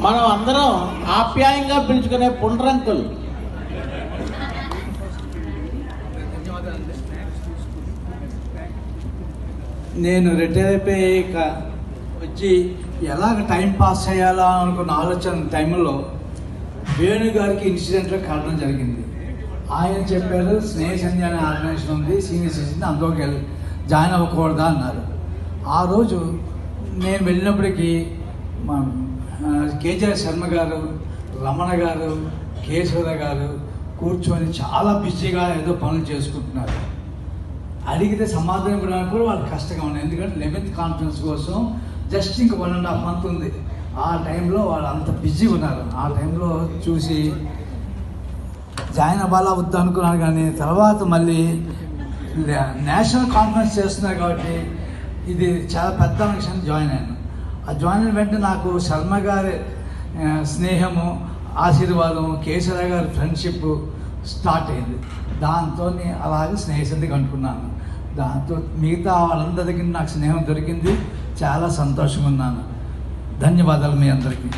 మనం అందరం ఆప్యాయంగా పిలుచుకునే పుండ్రంకులు. నేను రిటైర్ అయిపోయాక వచ్చి ఎలాగ టైం పాస్ చేయాలా అనుకున్న ఆలోచన టైంలో వేణుగారికి ఇన్సిడెంట్లో కలవడం జరిగింది. ఆయన చెప్పారు, స్నేహ సంధ్య అనే ఆర్గనైజేషన్ ఉంది, సీనియర్ సిటిజన్, అందులోకి వెళ్ళి జాయిన్ అవ్వకూడదా అన్నారు. ఆ రోజు నేను వెళ్ళినప్పటికీ మా కేజీఆర్ శర్మ గారు, రమణ గారు, కేశవర గారు కూర్చొని చాలా బిజీగా ఏదో పనులు చేసుకుంటున్నారు. అడిగితే సమాధానం ఇవ్వడానికి కూడా వాళ్ళకి కష్టంగా ఉంది. ఎందుకంటే 11th కాన్ఫరెన్స్ కోసం జస్ట్ ఇంక 1.5 month ఉంది. ఆ టైంలో వాళ్ళు అంత బిజీ ఉన్నారు. ఆ టైంలో చూసి జాయిన్ అవ్వాలా వద్దా అనుకున్నాను. కానీ తర్వాత మళ్ళీ నేషనల్ కాన్ఫరెన్స్ చేస్తున్నారు కాబట్టి ఇది చాలా పెద్ద విషయం జాయిన్ అయ్యాను. ఆ జాయిన్ అయిన వెంటనే నాకు శర్మ గారి స్నేహము, ఆశీర్వాదం, కేశవ గారి ఫ్రెండ్షిప్ స్టార్ట్ అయింది. దాంతో అలాగే స్నేహితుడికి అనుకున్నాను. దాంతో మిగతా వాళ్ళందరి దగ్గర నాకు స్నేహం దొరికింది. చాలా సంతోషంగా ఉన్నాను. ధన్యవాదాలు మీ అందరికీ.